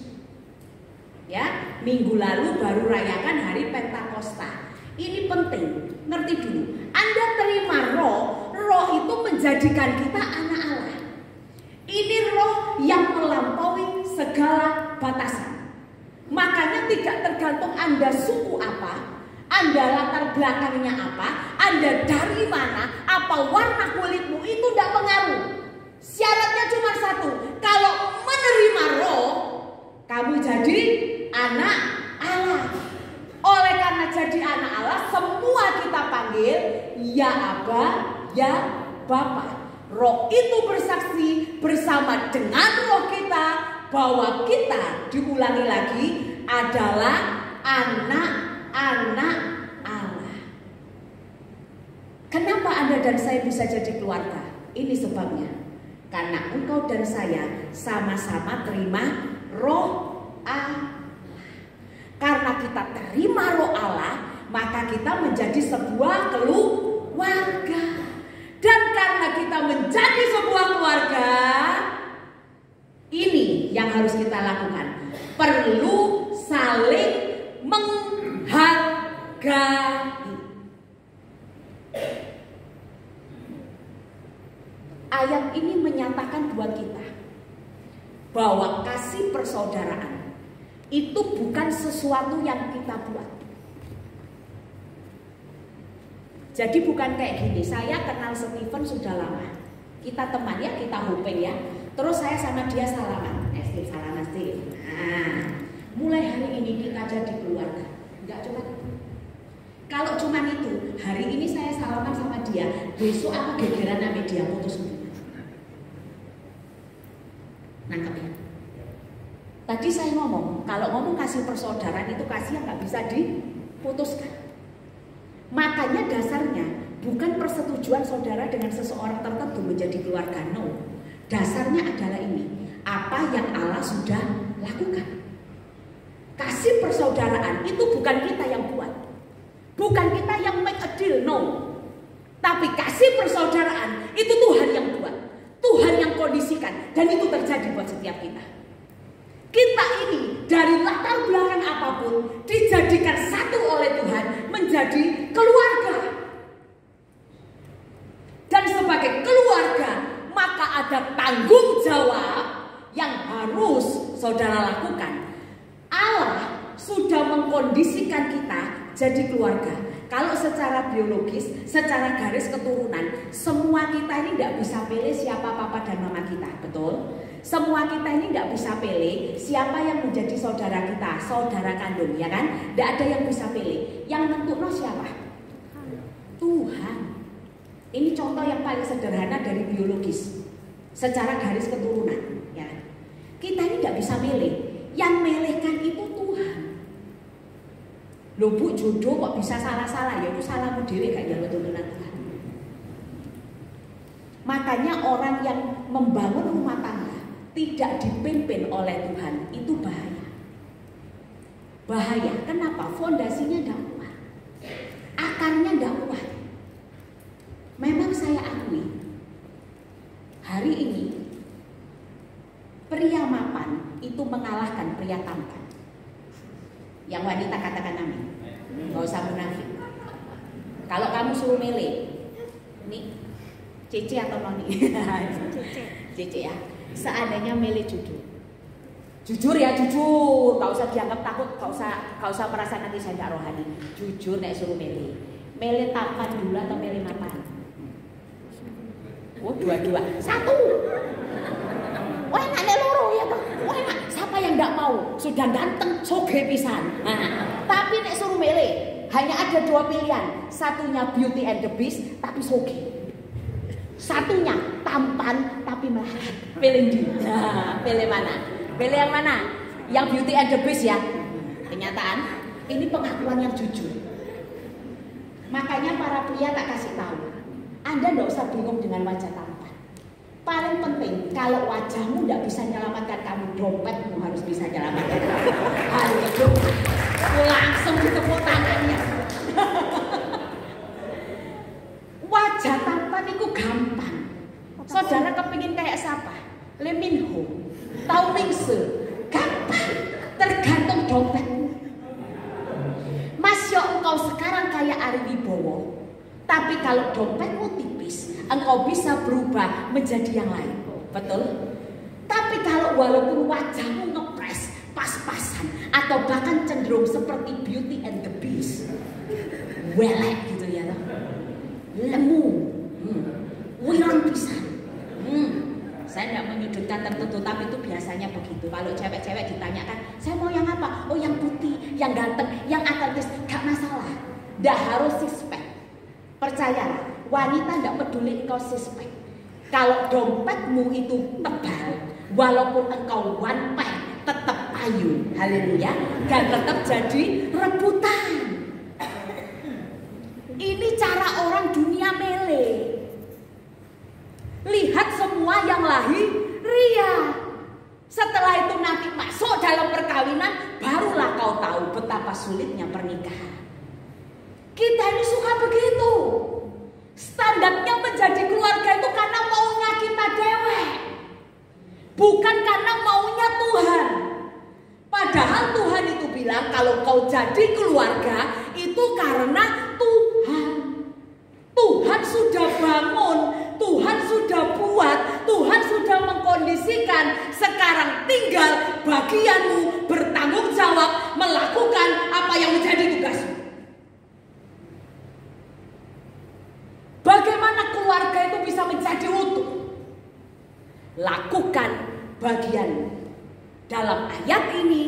Speaker 3: Ya, minggu lalu baru rayakan hari Pentakosta. Ini penting, ngerti dulu. Anda terima roh itu menjadikan kita anak Allah. Ini roh yang melampaui segala batasan. Makanya tidak tergantung Anda suku apa, Anda latar belakangnya apa, Anda dari mana, apa warna kulitmu, itu tidak pengaruh. Syaratnya cuma satu, kalau menerima roh, kamu jadi anak Allah. Oleh karena jadi anak Allah, semua kita panggil ya Aba, ya Bapa. Roh itu bersaksi bersama dengan roh kita bahwa kita, diulangi lagi, adalah anak-anak Allah. Kenapa Anda dan saya bisa jadi keluarga? Ini sebabnya. Karena engkau dan saya sama-sama terima roh Allah. Karena kita terima roh Allah, maka kita menjadi sebuah keluarga. Dan karena kita menjadi sebuah keluarga, ini yang harus kita lakukan. Perlu saling menghargai. Ayat ini menyatakan buat kita bahwa kasih persaudaraan itu bukan sesuatu yang kita buat. Jadi bukan kayak gini, saya kenal Steven sudah lama. Kita teman ya, kita hoping ya. Terus saya sama dia salaman. Steve, salaman Steve. Nah, mulai hari ini kita jadi keluarga. Enggak cuma itu. Kalau cuma itu, hari ini saya salaman sama dia, besok aku gegeran sama dia putus hubungan. Nangkep ya? Tadi saya ngomong, kalau ngomong kasih persaudaraan itu kasih yang nggak bisa diputuskan. Makanya dasarnya bukan persetujuan saudara dengan seseorang tertentu menjadi keluarga, no. Dasarnya adalah ini, apa yang Allah sudah lakukan. Kasih persaudaraan itu bukan kita yang buat, bukan kita yang make a deal, no. Tapi kasih persaudaraan itu Tuhan yang buat, Tuhan yang kondisikan, dan itu terjadi buat setiap kita. Kita ini dari latar belakang apapun dijadikan satu oleh Tuhan menjadi keluarga. Dan sebagai keluarga maka ada tanggung jawab yang harus saudara lakukan. Allah sudah mengkondisikan kita jadi keluarga. Kalau secara biologis, secara garis keturunan, semua kita ini tidak bisa pilih siapa papa dan mama kita, betul? Semua kita ini tidak bisa pilih siapa yang menjadi saudara kita, saudara kandung, ya kan? Tidak ada yang bisa pilih. Yang nentuno siapa? Tuhan. Ini contoh yang paling sederhana dari biologis, secara garis keturunan, ya. Kita ini tidak bisa milih. Yang melehkan itu Tuhan. Loh Bu, jodoh kok bisa salah-salah? Ya itu salahmu dewe, gak jalur tuntunan Tuhan. Makanya orang yang membangun rumah tangga tidak dipimpin oleh Tuhan itu bahaya. Bahaya, kenapa? Fondasinya tidak kuat, akarnya tidak kuat. Memang saya akui, hari ini pria mapan itu mengalahkan pria tampan. Yang wanita katakan amin. Gak usah munafik. Kalau kamu suruh milih, nih Cici atau Noni? Cici ya. Seandainya milih jujur ya, jujur, gak usah dianggap takut, gak usah merasa nanti saya tidak rohani. Jujur nek suruh milih tampan dulu atau milih mapan? Oh, dua-dua, satu. Wah enak nek loro ya toh. Wah enak. Siapa yang tidak mau? Sudah ganteng, soge pisan. Tapi nek suruh milih, hanya ada dua pilihan. Satunya Beauty and the Beast tapi soge. Satunya tampan tapi melarat. Pilih di. Pilih mana? Pilih yang mana? Yang Beauty and the Beast ya. Kenyataan, ini pengakuan yang jujur. Makanya para pria tak kasih tahu. Anda tidak usah bingung dengan wajah tampan. Paling penting, kalau wajahmu tidak bisa menyelamatkan kamu, dompetmu harus bisa menyelamatkan kamu. Ayo, langsung ditepuk tangannya. Wajah tampan itu gampang. Saudara kepingin kayak siapa? Lee Min Ho, Tao Ming Se, gampang. Tergantung dompetmu. Masya engkau sekarang kayak Ari Wibowo, tapi kalau dompetmu tipis, engkau bisa berubah menjadi yang lain. Betul? Tapi kalau walaupun wajahmu ngepres, pas-pasan, atau bahkan cenderung seperti Beauty and the Beast, welek gitu ya, lemu, wirang pisan. Saya tidak menyudutkan tertentu, tapi itu biasanya begitu. Kalau cewek-cewek ditanyakan, saya mau yang apa? Oh yang putih, yang ganteng, yang atletis, gak masalah. Tidak harus six-pack. Percayalah, wanita tidak peduli engkau six-pack. Kalau dompetmu itu tebal, walaupun engkau one pack, tetap payu. Haleluya. Dan tetap jadi rebutan. Ini cara orang dunia mele. Lihat semua yang lahir ria. Setelah itu nanti masuk dalam perkawinan, barulah kau tahu betapa sulitnya pernikahan. Kita ini suka begitu. Standarnya menjadi keluarga itu karena maunya kita dewek, bukan karena maunya Tuhan. Padahal Tuhan itu bilang kalau kau jadi keluarga itu karena Tuhan. Tuhan sudah bangun, Tuhan sudah buat, Tuhan sudah mengkondisikan. Sekarang tinggal bagianmu bertanggung jawab melakukan apa yang menjadi tugasmu. Bagaimana keluarga itu bisa menjadi utuh? Lakukan bagianmu. Dalam ayat ini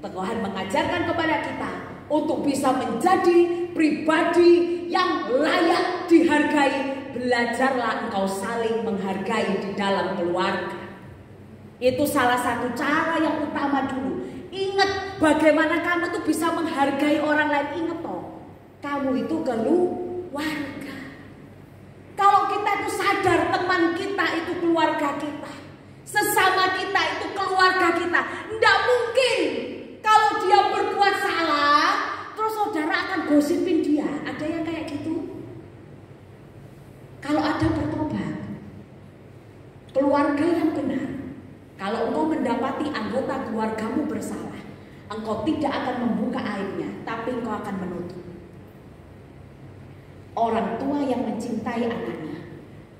Speaker 3: Tuhan mengajarkan kepada kita untuk bisa menjadi pribadi yang layak dihargai. Belajarlah engkau saling menghargai di dalam keluarga. Itu salah satu cara yang utama dulu. Ingat bagaimana kamu tuh bisa menghargai orang lain. Ingat toh, kamu itu keluarga. Kalau kita itu sadar teman kita itu keluarga kita, sesama kita itu keluarga kita, tidak mungkin kalau dia berbuat salah terus saudara akan gosipin dia. Ada yang kayak gitu? Kalau ada bertobat, keluarga yang benar. Kalau engkau mendapati anggota keluargamu bersalah, engkau tidak akan membuka aibnya, tapi engkau akan menutup. Orang tua yang mencintai anaknya,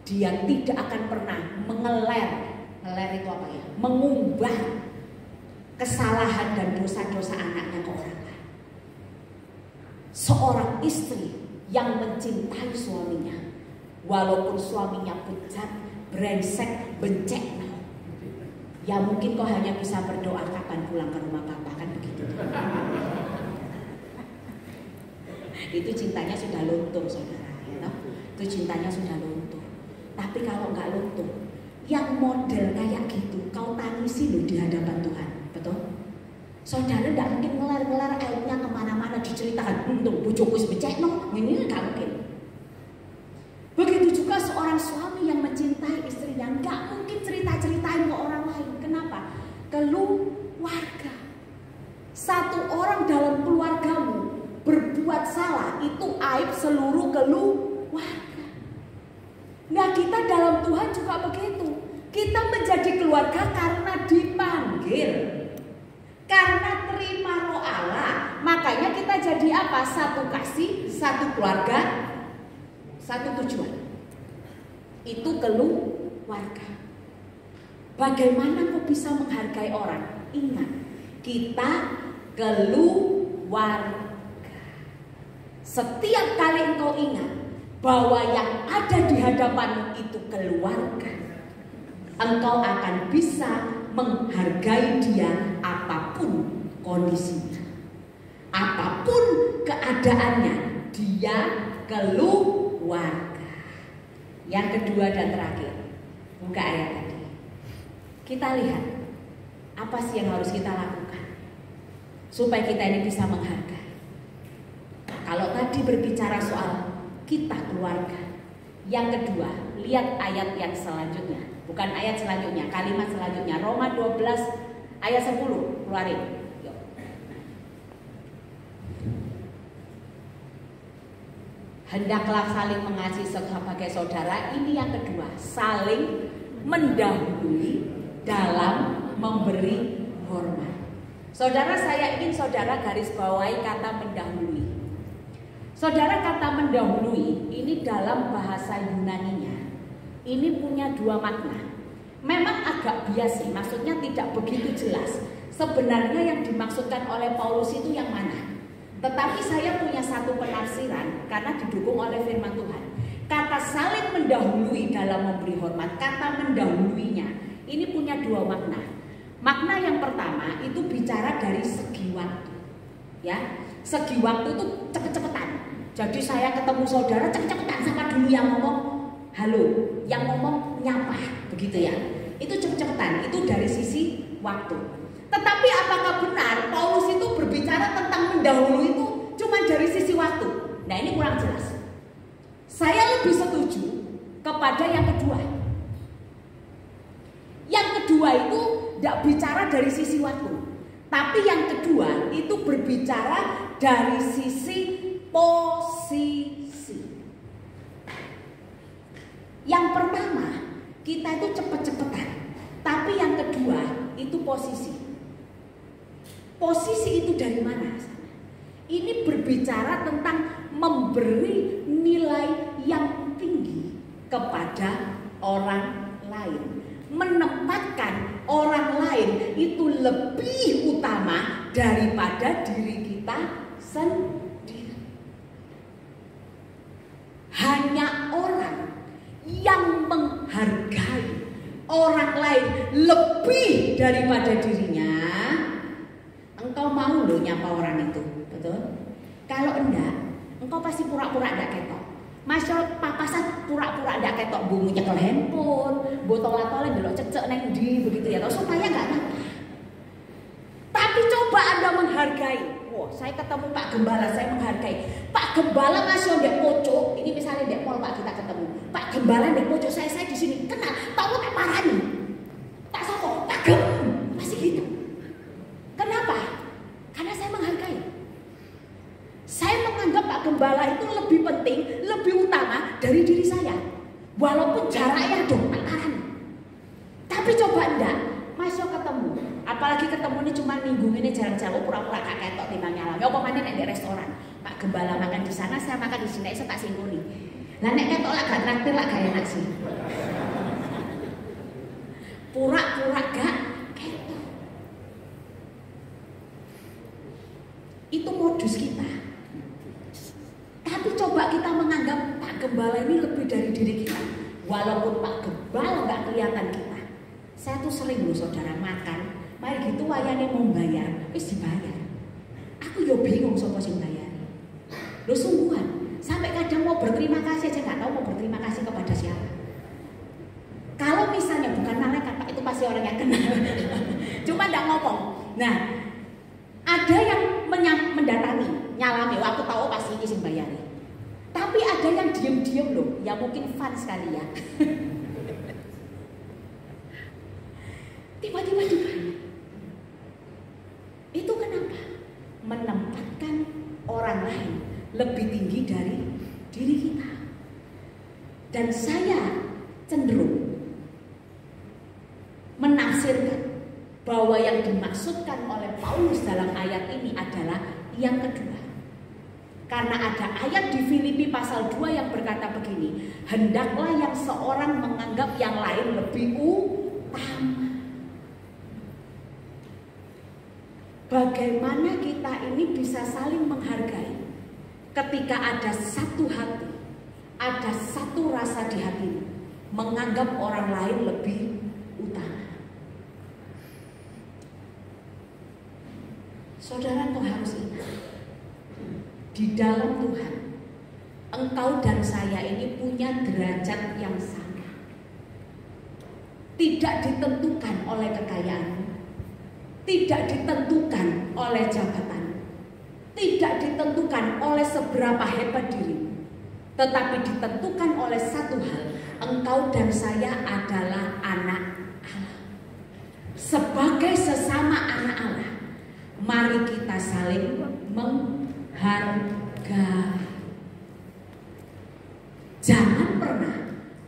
Speaker 3: dia tidak akan pernah mengeler itu apa ya? Mengubah kesalahan dan dosa-dosa anaknya ke orang lain. Seorang istri yang mencintai suaminya, walaupun suaminya bejat, brengsek, bencek, ya mungkin kau hanya bisa berdoa kapan pulang ke rumah papa, kan begitu. Itu cintanya sudah luntur, saudara. Ya, itu cintanya sudah luntur. Tapi kalau nggak luntur, yang model kayak gitu, kau tangisi loh di hadapan Tuhan, betul? Saudara tidak mungkin ngelar-ngelar aibnya kemana-mana diceritakan. Untung bojoku becek, no, ini nggak mungkin. Begitu juga seorang suami yang mencintai istrinya, nggak mungkin cerita-ceritain ke orang lain. Kenapa? keluarga. Satu orang dalam keluargamu berbuat salah, itu aib seluruh keluarga. Nah, kita dalam Tuhan juga begitu. Kita menjadi keluarga karena dipanggil, karena terima roh Allah. Makanya kita jadi apa? Satu kasih, satu keluarga, satu tujuan. Itu keluarga. Bagaimana kau bisa menghargai orang? Ingat, kita keluarga. Setiap kali engkau ingat bahwa yang ada di hadapanmu itu keluarga, engkau akan bisa menghargai dia apapun kondisinya, apapun keadaannya, dia keluarga. Yang kedua dan terakhir, buka ayat tadi. Kita lihat apa sih yang harus kita lakukan supaya kita ini bisa menghargai. Kalau tadi berbicara soal kita keluarga, yang kedua, lihat ayat yang selanjutnya. Bukan ayat selanjutnya, kalimat selanjutnya. Roma 12 ayat 10, keluarin. Yuk. Hendaklah saling mengasihi sebagai saudara. Ini yang kedua, saling mendahului dalam memberi hormat. Saudara, saya ingin saudara garis bawahi kata mendahului. Saudara, kata mendahului ini dalam bahasa Yunaninya ini punya dua makna. Memang agak bias sih, maksudnya tidak begitu jelas sebenarnya yang dimaksudkan oleh Paulus itu yang mana. Tetapi saya punya satu penafsiran karena didukung oleh firman Tuhan. Kata saling mendahului dalam memberi hormat, kata mendahuluinya ini punya dua makna. Makna yang pertama itu bicara dari segi waktu, ya. Segi waktu itu cepet-cepetan. Jadi saya ketemu saudara cepet-cepetan, sama dulu yang ngomong halo, yang ngomong nyapa, begitu ya. Itu cepet-cepetan, itu dari sisi waktu. Tetapi apakah benar Paulus itu berbicara tentang mendahului itu cuma dari sisi waktu? Nah, ini kurang jelas. Saya lebih setuju kepada yang kedua. Yang kedua itu tidak bicara dari sisi waktu, tapi yang kedua itu berbicara dari sisi posisi. Yang pertama, kita itu cepet-cepetan, tapi yang kedua itu posisi. Posisi itu dari mana? Ini berbicara tentang memberi nilai yang tinggi kepada orang lain, menempatkan orang lain itu lebih utama daripada diri kita sendiri. Hanya orang yang menghargai orang lain lebih daripada dirinya, engkau mau loh nyapa orang itu, betul? Kalau enggak, engkau pasti pura-pura enggak ketok. Masya papasan pura-pura enggak ketok, bunyi nyekel handphone, botol-botolnya delok cecek neng di begitu ya, supaya enggak napa. Tapi coba Anda menghargai. Wah, saya ketemu Pak Gembala, saya menghargai. Pak Gembala masih ndek pojok. Ini misalnya ndek mall Pak kita ketemu. Pak Gembala ndek pojok, saya di sini kenal. Tahu tak parani. Tak sopo, Pak Gem. Masih gitu. Kenapa? Karena saya menghargai. Saya menganggap Pak Gembala itu lebih penting, lebih utama dari diri saya. Walaupun jaraknya dong tak parani. Tapi coba enggak, masuk ketemu. Apalagi ketemu ini cuma minggu ini jarang-jarang pura-pura gak ketok timbang nyalami. Apa mana nek di restoran, Pak Gembala makan di sana, saya makan di sini, saya tak singguni. Lah nek ketok lah gak traktir lah gak enak sih. Pura-pura gak ketok. Itu modus kita. Tapi coba kita menganggap Pak Gembala ini lebih dari diri kita. Walaupun Pak Gembala gak kelihatan kita. Saya tuh sering loh saudara makan. Mari gitu wayane mau bayar, wis dibayar. Aku yo bingung sapa sing bayar. Loh sungguhan, sampai kadang mau berterima kasih aja nggak tahu mau berterima kasih kepada siapa. Kalau misalnya bukan malaikat Pak, itu pasti orang yang kenal. Cuma nggak ngomong. Nah, ada yang mendatangi, nyalami, aku tahu pasti ini sing bayari. Tapi ada yang diem-diem loh, ya mungkin fun sekali ya. Tiba-tiba dibayar. diri kita. Dan saya cenderung menafsirkan bahwa yang dimaksudkan oleh Paulus dalam ayat ini adalah yang kedua. Karena ada ayat di Filipi pasal 2 yang berkata begini, hendaklah yang seorang menganggap yang lain lebih utama. Bagaimana kita ini bisa saling menghargai ketika ada satu hati, ada satu rasa di hatimu, menganggap orang lain lebih utama. Saudara, kau harus ingat, di dalam Tuhan, engkau dan saya ini punya derajat yang sama. Tidak ditentukan oleh kekayaanmu, tidak ditentukan oleh jabatan, tidak ditentukan oleh seberapa hebat dirimu, tetapi ditentukan oleh satu hal, engkau dan saya adalah anak Allah. Sebagai sesama anak Allah, mari kita saling menghargai. Jangan pernah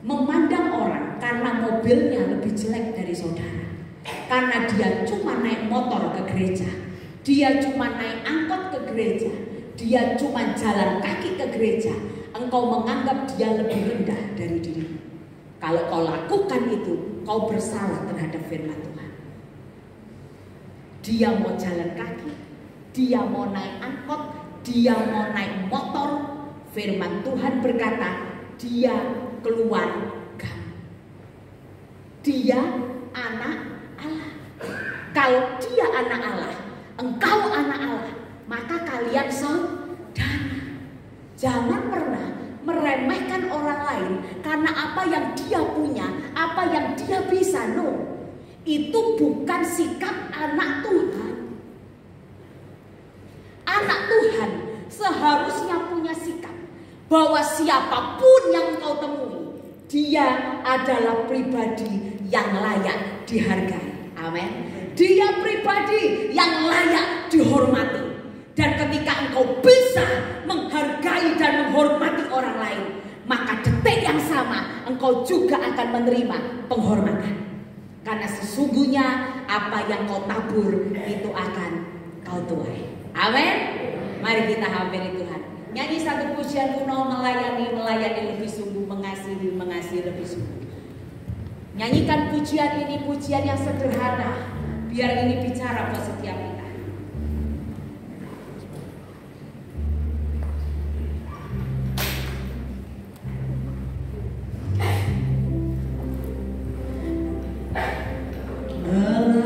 Speaker 3: memandang orang karena mobilnya lebih jelek dari saudara, karena dia cuma naik motor ke gereja, dia cuma naik angkot ke gereja, dia cuma jalan kaki ke gereja. Engkau menganggap dia lebih rendah dari dirimu. Kalau kau lakukan itu, kau bersalah terhadap firman Tuhan. Dia mau jalan kaki, dia mau naik angkot, dia mau naik motor, firman Tuhan berkata, dia keluarga. Dia anak Allah. Kalau dia anak Allah, engkau anak Allah, maka kalian saudara. Jangan pernah meremehkan orang lain karena apa yang dia punya, apa yang dia bisa. No, itu bukan sikap anak Tuhan. Anak Tuhan seharusnya punya sikap bahwa siapapun yang kau temui, dia adalah pribadi yang layak dihargai. Amin. Dia pribadi yang layak dihormati. Dan ketika engkau bisa menghargai dan menghormati orang lain, maka detik yang sama engkau juga akan menerima penghormatan. Karena sesungguhnya apa yang kau tabur itu akan kau tuai. Amin. Mari kita hampiri Tuhan. Nyanyi satu pujian kuno, melayani lebih sungguh, mengasihi lebih sungguh. Nyanyikan pujian ini, pujian yang sederhana, biar ini bicara buat setiap kita.
Speaker 4: Love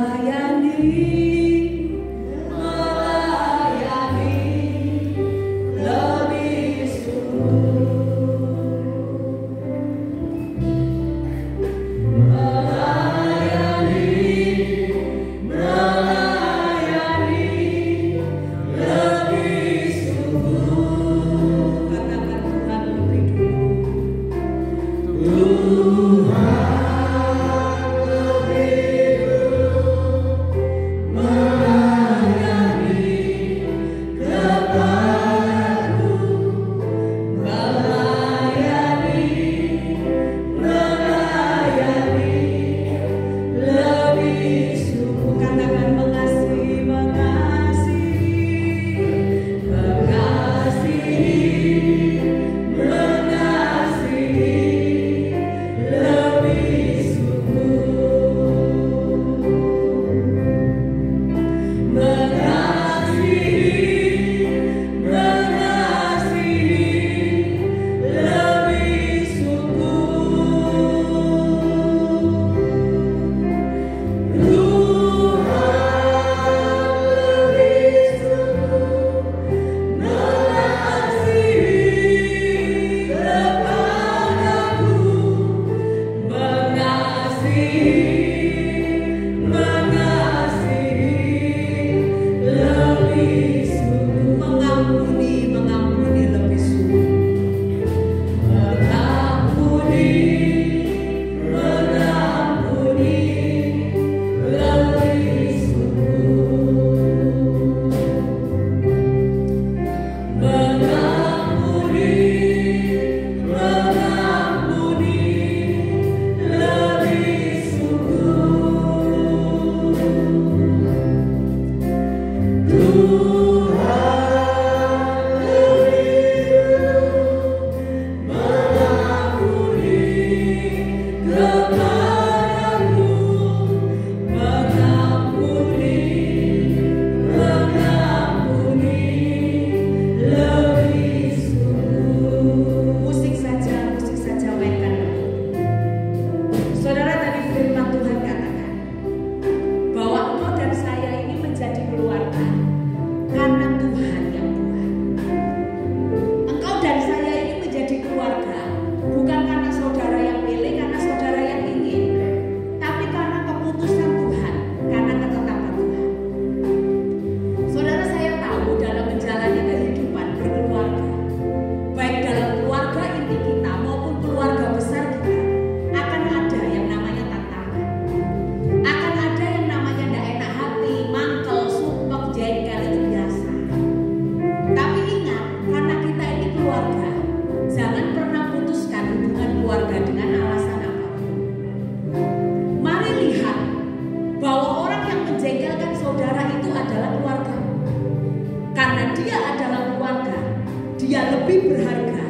Speaker 3: lebih berharga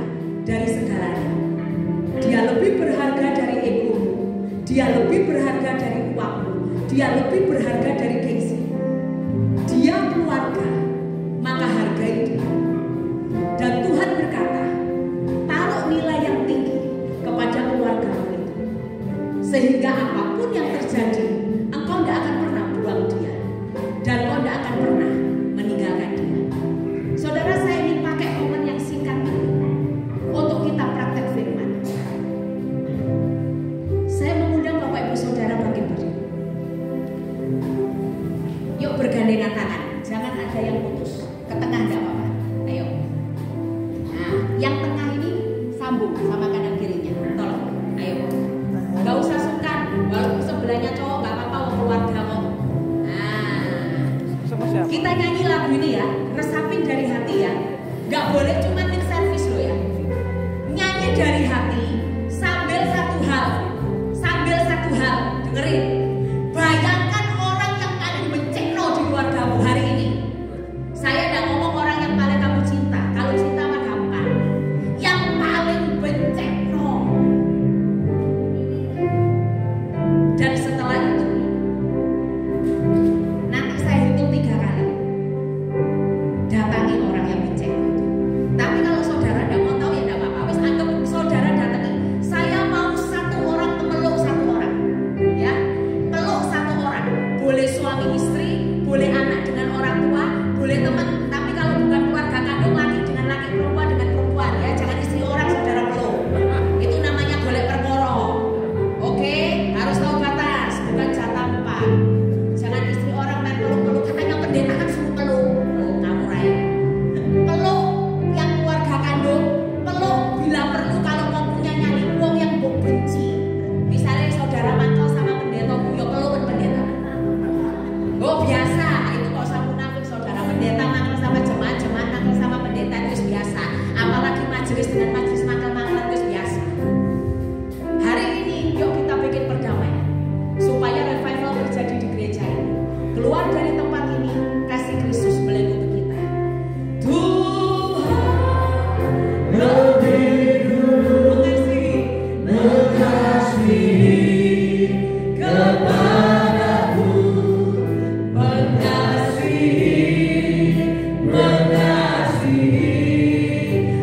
Speaker 3: dari segalanya. Dia lebih berharga dari egomu. Dia lebih berharga dari uangmu. Dia lebih berharga dari gengsi. Dia keluarga, maka hargai dia. Dan Tuhan berkata, taruh nilai yang tinggi kepada keluargamu itu, sehingga apapun yang terjadi, engkau tidak akan pernah buang dia, dan engkau tidak akan pernah meninggalkan dia. Saudara, saya ingin pakai momen yang singkat ini untuk kita praktek firman. Saya mengundang Bapak Ibu Saudara bangkit berdiri. Yuk bergandengan tangan, jangan ada yang putus. Ke tengah enggak apa-apa. Ayo. Nah, yang tengah ini sambung sama kanan kirinya. Tolong. Ayo. Enggak usah sungkan. Walaupun sebelahnya cowok enggak apa-apa, keluarga kok. Nah. Kita nyanyi lagu ini ya, resapin dari hati ya. Enggak boleh cuma lip service loh ya. Nyanyi dari hati sambil satu hal. Sambil satu hal. Dengerin. Bayangkan orang yang paling bencekno di keluargamu hari ini. Saya tidak ngomong orang yang paling kamu cinta. Kalau cinta mah gampang. Yang paling bencekno. Dan setelah itu, nanti saya hitung 3 kali. Datangi orang yang bencekno itu. Tapi kalau saudara tidak mau tahu ya tidak apa-apa. Wis anggap saudara datangi. Saya mau satu orang meluk satu orang. Ya, peluk satu orang. Boleh suami istri, boleh anak dengan orang tua, boleh teman. Tapi kalau bukan keluarga kandung, laki dengan laki, perempuan dengan perempuan ya. Jangan istri orang saudara peluk. Itu namanya golek perkara. Oke, harus tahu batas, bukan jatah empat. Jangan istri orang main peluk-peluk. Katanya pendeta kan suruh peluk. Oh, kamu Rai. Peluk yang keluarga kandung, peluk bila perlu kalau mau punya nyali wong yang mbok benci. Misalnya saudara mantau sama pendeta, yo peluk pendeta. Oh biasa, itu kok sama munafik saudara. Pendeta mangkel sama jemaat mangkel sama pendeta itu biasa. Apalagi majelis dengan majelis mangkel itu biasa. Hari ini yuk kita bikin perdamaian supaya revival terjadi di gereja ini. Keluar dari tempat ini, kasih Kristus melingkupi kita. Tuhan lebih mengasihi kepadaku, mengasihi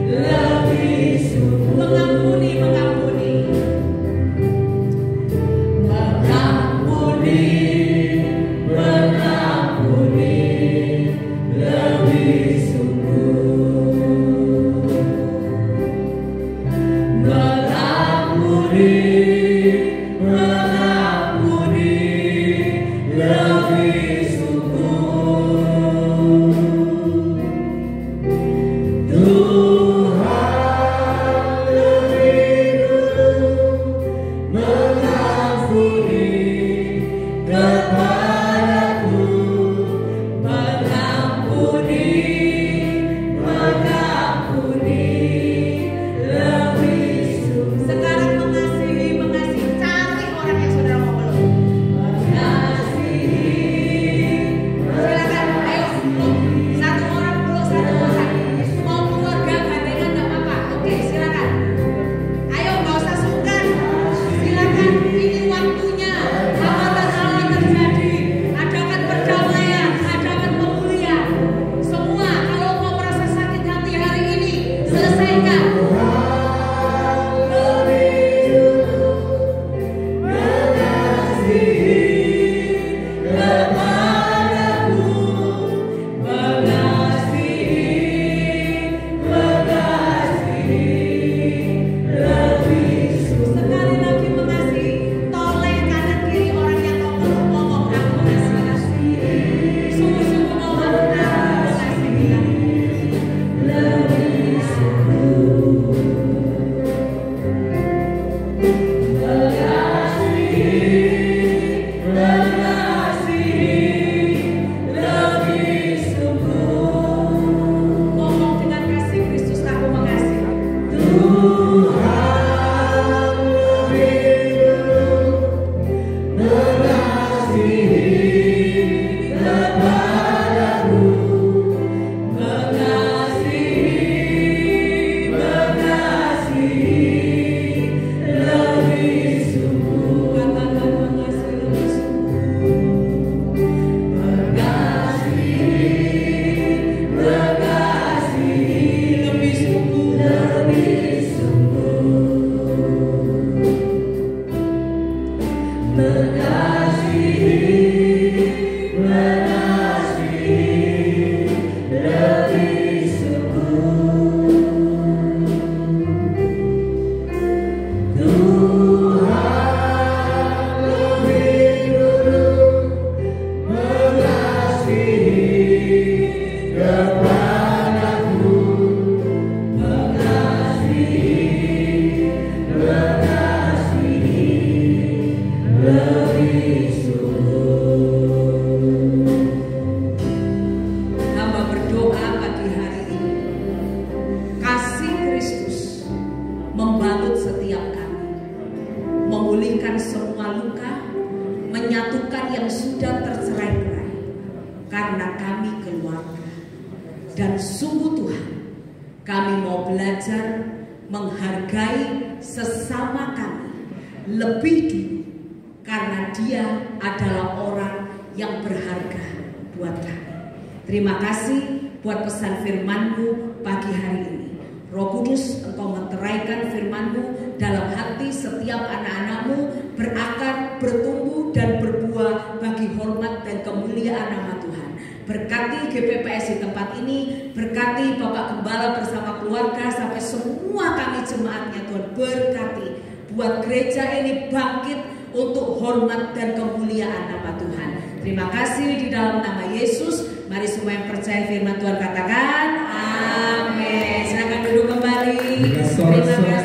Speaker 3: lebih sungguh, mengampuni lebih sungguh, mengampuni lebih sungguh. Tuhan lebih dulu mengampuni kepadaku, mengampuni lebih sungguh. Sekarang mengasihi, cari orang yang saudara mau peluk. Mengasihi, silakan, ayo satu orang peluk satu orang. Mau keluarga gandengan nggak apa-apa. Oke, silakan. Ayo nggak usah sungkan. Silakan, ini waktunya. Hal-hal terjadi. Adakan perdamaian, adakan pemulihan. Semua kalau mau merasa sakit hati hari ini, selesaikan. Sekali lagi mengasihi, toleh kanan kiri orang yang ngomong aku mengasihi. Sungguh-sungguh ngomong aku mengasihi. Lebih sungguh. Lebih sungguh. Ngomong dengan kasih Kristus, aku mengasihi. Tuhan lebih mengasihi kepadaku, mengasihi
Speaker 2: Terima kasih buat pesan firman-Mu pagi hari ini. Roh Kudus, Engkau menteraikan firman-Mu dalam hati setiap anak-anak-Mu, berakar, bertumbuh, dan berbuah bagi hormat dan kemuliaan nama Tuhan. Berkati GPPS di tempat ini, berkati Bapak Gembala bersama keluarga, sampai semua kami jemaatnya Tuhan. Berkati, buat gereja ini bangkit untuk hormat dan kemuliaan nama Tuhan. Terima kasih di dalam nama Yesus. Mari semua yang percaya firman Tuhan katakan amin. Silakan duduk kembali. Terima kasih.